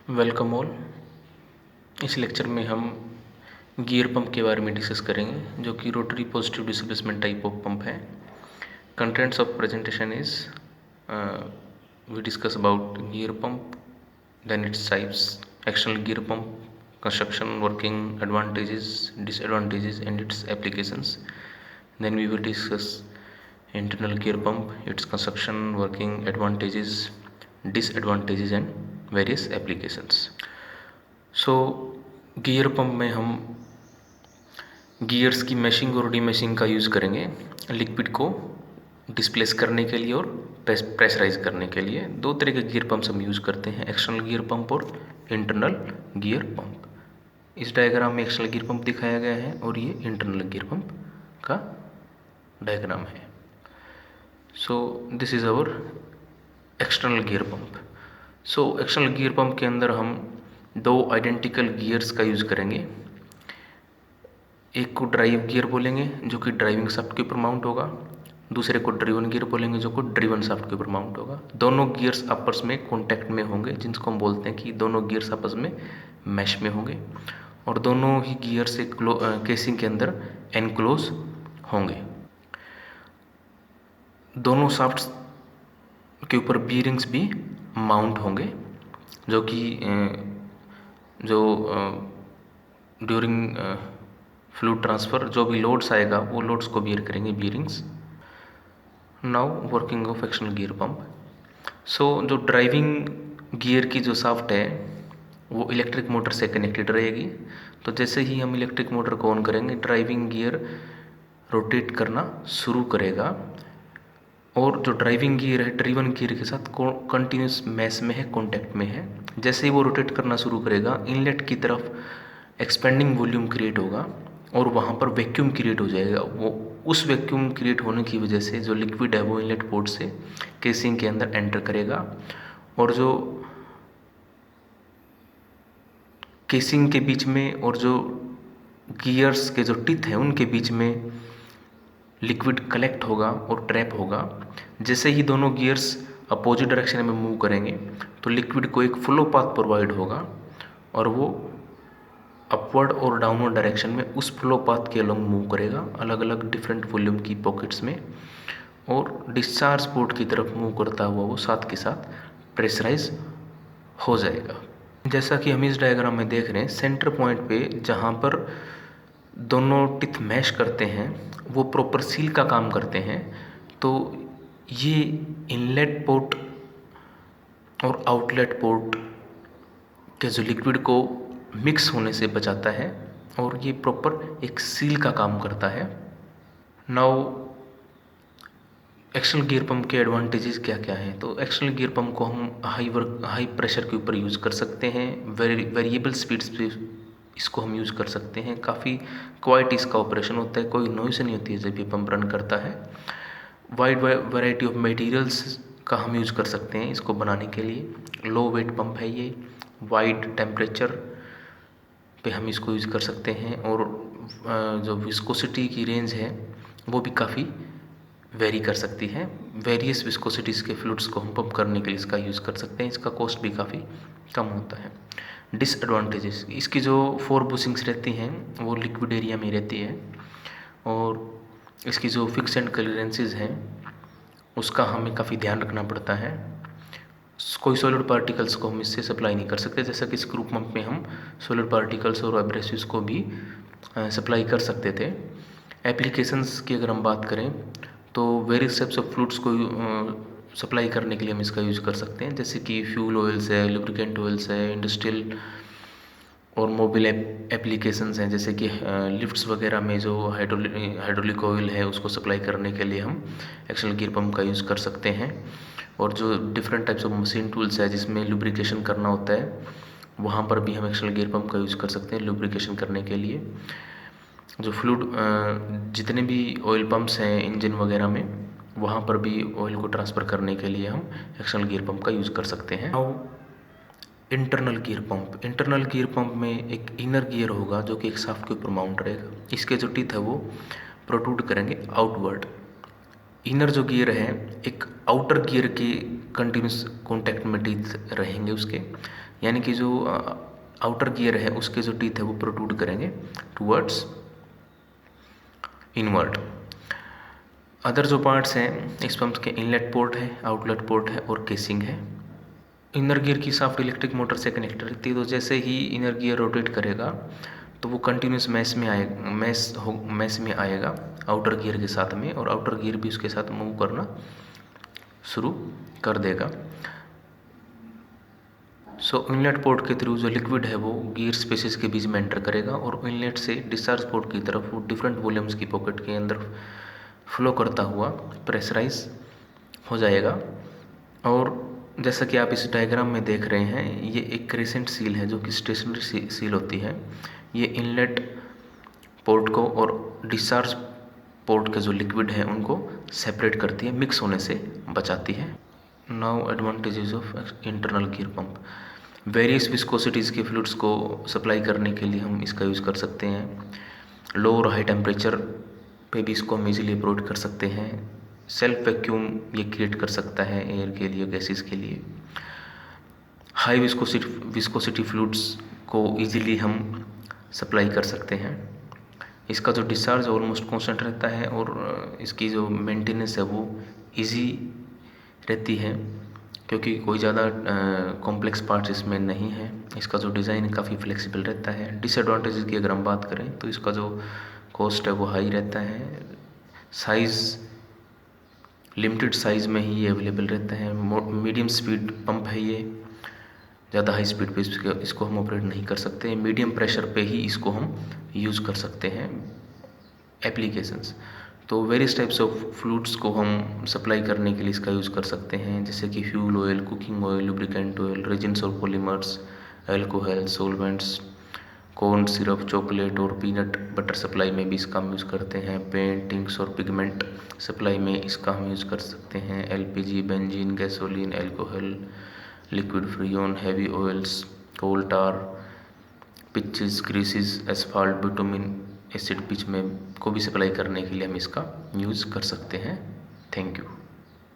Welcome all. इस lecture में हम गियर पंप के बारे में डिस्कस करेंगे, जो कि rotary positive displacement type of pump है। Contents of presentation is we discuss about gear pump, then its types, external gear pump, construction, working, advantages, disadvantages and its applications. Then we will discuss internal gear pump, its construction, working, advantages, disadvantages and various applications. So gear pump में हम gears की mashing और डीमैशिंग का use करेंगे liquid को displace करने के लिए और प्रेशराइज करने के लिए। दो तरह के गियर पंप्स हम यूज़ करते हैं, एक्सटर्नल गियर पंप और इंटरनल गियर पंप। इस डायग्राम में एक्सटर्नल गियर पंप दिखाया गया है और ये इंटरनल गियर पंप का डायग्राम है। So this is our external gear pump. So external gear pump के अंदर हम दो आइडेंटिकल गियर्स का यूज़ करेंगे। एक को ड्राइव गियर बोलेंगे जो कि ड्राइविंग शाफ्ट के ऊपर माउंट होगा, दूसरे को ड्रिवन गियर बोलेंगे जो को ड्रिवन शाफ्ट के ऊपर माउंट होगा। दोनों गियर्स आपस में कॉन्टैक्ट में होंगे, जिसको हम बोलते हैं कि दोनों गियर्स आपस में मैश में होंगे, और दोनों ही गियर्स एक केसिंग के अंदर एनक्लोज होंगे। दोनों शाफ्ट्स के ऊपर बीयरिंग्स भी माउंट होंगे, जो कि ड्यूरिंग फ्लूइड ट्रांसफ़र जो भी लोड्स आएगा वो लोड्स को बियर करेंगे bearings. Now working of external gear pump. So जो ड्राइविंग गियर की जो शाफ्ट है वो इलेक्ट्रिक मोटर से कनेक्टेड रहेगी। तो जैसे ही हम इलेक्ट्रिक मोटर को ऑन करेंगे, ड्राइविंग गियर रोटेट करना शुरू करेगा, और जो ड्राइविंग गियर है ड्रिवन गियर के साथ कंटिन्यूस मैश में है, कॉन्टैक्ट में है। जैसे ही वो रोटेट करना शुरू करेगा, इनलेट की तरफ एक्सपेंडिंग वॉल्यूम क्रिएट होगा और वहाँ पर वैक्यूम क्रिएट हो जाएगा। वो उस वैक्यूम क्रिएट होने की वजह से जो लिक्विड है वो इनलेट पोर्ट से केसिंग के अंदर एंटर करेगा, और जो केसिंग के बीच में और जो गियर्स के जो टिथ हैं उनके बीच में लिक्विड कलेक्ट होगा और ट्रैप होगा। जैसे ही दोनों गियर्स अपोजिट डायरेक्शन में मूव करेंगे तो लिक्विड को एक फ्लो पाथ प्रोवाइड होगा, और वो अपवर्ड और डाउनवर्ड डायरेक्शन में उस फ्लो पाथ के अलोंग मूव करेगा, अलग अलग डिफरेंट वॉल्यूम की पॉकेट्स में, और डिस्चार्ज पोर्ट की तरफ मूव करता हुआ वो साथ के साथ प्रेशराइज हो जाएगा। जैसा कि हम इस डायग्राम में देख रहे हैं, सेंटर पॉइंट पे जहाँ पर दोनों टिथ मैश करते हैं वो प्रॉपर सील का काम करते हैं। तो ये इनलेट पोर्ट और आउटलेट पोर्ट के जो लिक्विड को मिक्स होने से बचाता है, और ये प्रॉपर एक सील का काम करता है। नाउ एक्सटर्नल गियर पंप के एडवांटेजेस क्या क्या हैं। तो एक्सटर्नल गियर पंप को हम हाई प्रेशर के ऊपर यूज़ कर सकते हैं, वेरिएबल स्पीड्स पे इसको हम यूज़ कर सकते हैं। काफ़ी क्वाइट इसका ऑपरेशन होता है, कोई नॉइस नहीं होती है जब ये पंप रन करता है। वाइड वैरायटी ऑफ मटेरियल्स का हम यूज़ कर सकते हैं इसको बनाने के लिए। लो वेट पंप है ये, वाइड टेम्परेचर पे हम इसको यूज़ कर सकते हैं, और जो विस्कोसिटी की रेंज है वो भी काफ़ी वेरी कर सकती है। वेरियस विस्कोसिटीज़ के फ्लूइड्स को हम पंप करने के लिए इसका यूज़ कर सकते हैं। इसका कॉस्ट भी काफ़ी कम होता है। डिसएडवांटेजेस, इसकी जो 4 बुशिंग्स रहती हैं वो लिक्विड एरिया में रहती है, और इसकी जो फिक्स एंड क्लियरेंसेस हैं उसका हमें काफ़ी ध्यान रखना पड़ता है। कोई सॉलिड पार्टिकल्स को हम इससे सप्लाई नहीं कर सकते, जैसा कि स्क्रू पंप में हम सॉलिड पार्टिकल्स और एब्रेसिव्स को भी सप्लाई कर सकते थे। एप्लीकेशंस की अगर हम बात करें तो वेरियस टाइप्स ऑफ फ्लूइड्स को सप्लाई करने के लिए हम इसका यूज़ कर सकते हैं, जैसे कि फ्यूल ऑयल्स है, लुब्रिकेंट ऑयल्स है, इंडस्ट्रियल और मोबाइल एप्लीकेशंस हैं, जैसे कि लिफ्ट्स वगैरह में जो हाइड्रोलिक ऑयल है उसको सप्लाई करने के लिए हम एक्सटर्नल गियर पंप का यूज़ कर सकते हैं। और जो different types of machine tools है जिसमें लुब्रिकेशन करना होता है, वहाँ पर भी हम एक्सटर्नल गियर पंप का यूज़ कर सकते हैं लुब्रिकेशन करने के लिए। जो फ्लूइड जितने भी ऑयल पंप्स हैं इंजन वगैरह में, वहाँ पर भी ऑयल को ट्रांसफ़र करने के लिए हम एक्सटर्नल गियर पंप का यूज़ कर सकते हैं। Internal gear pump. Internal gear pump में एक इनर गियर होगा जो कि एक शाफ्ट के ऊपर माउंट रहेगा। इसके जो टीथ है वो प्रोट्रूड करेंगे आउटवर्ड। इनर जो गियर है एक आउटर गियर के कंटिन्यूस कॉन्टैक्ट में टीथ रहेंगे उसके, यानी कि जो आउटर गियर है उसके जो टीथ है वो प्रोट्रूड करेंगे टूवर्ड्स इनवर्ड। अदर जो पार्ट्स हैं इस पंप के इनलेट पोर्ट है, आउटलेट पोर्ट है और केसिंग है। इनर गियर की शाफ्ट इलेक्ट्रिक मोटर से कनेक्ट रहती है, तो जैसे ही इनर गियर रोटेट करेगा तो वो कंटिन्यूस मैश में आएगा आउटर गियर के साथ में, और आउटर गियर भी उसके साथ मूव करना शुरू कर देगा। सो इनलेट पोर्ट के थ्रू जो लिक्विड है वो गियर स्पेसेस के बीच में एंटर करेगा और इनलेट से डिस्चार्ज पोर्ट की तरफ वो डिफरेंट वॉल्यूम्स की पॉकेट के अंदर फ्लो करता हुआ प्रेशराइज हो जाएगा। और जैसा कि आप इस डायग्राम में देख रहे हैं, ये एक क्रेसेंट सील है जो कि स्टेशनरी सील होती है। ये इनलेट पोर्ट को और डिस्चार्ज पोर्ट के जो लिक्विड है उनको सेपरेट करती है, मिक्स होने से बचाती है। Now advantages of internal gear pump. Various viscosities के फ्लूइड्स को सप्लाई करने के लिए हम इसका यूज़ कर सकते हैं। लो और हाई टेम्परेचर पे भी इसको हम इजीली प्रोवाइड कर सकते हैं। सेल्फ वैक्यूम ये क्रिएट कर सकता है एयर के लिए, गैसेस के लिए। हाई विस्कोसिटी फ्लूइड्स को इजीली हम सप्लाई कर सकते हैं। इसका जो डिस्चार्ज ऑलमोस्ट कांस्टेंट रहता है और इसकी जो मेंटेनेंस है वो इजी रहती है, क्योंकि कोई ज़्यादा कॉम्प्लेक्स पार्ट्स इसमें नहीं है। इसका जो डिज़ाइन काफ़ी फ्लेक्सिबल रहता है। डिसएडवांटेजेस की अगर हम बात करें तो इसका जो कॉस्ट है वो हाई रहता है। साइज़ लिमिटेड साइज़ में ही ये अवेलेबल रहता है। मीडियम स्पीड पंप है ये, ज़्यादा हाई स्पीड पे इसको हम ऑपरेट नहीं कर सकते। मीडियम प्रेशर पे ही इसको हम यूज़ कर सकते हैं एप्लीकेशंस। तो वेरियस टाइप्स ऑफ फ्लूइड्स को हम सप्लाई करने के लिए इसका यूज़ कर सकते हैं, जैसे कि fuel oil, cooking oil, lubricant oil, resins और polymers, alcohol, solvents, corn syrup, chocolate और पीनट बटर सप्लाई में भी इसका हम यूज़ करते हैं। पेंट, इंक्स और पिगमेंट सप्लाई में इसका हम यूज़ कर सकते हैं। LPG, benzene, gasoline, alcohol, liquid freon, heavy oils, coal tar, pitches, greases, asphalt, bitumen, acid pitch में को भी सप्लाई करने के लिए हम इसका यूज़ कर सकते हैं। Thank you.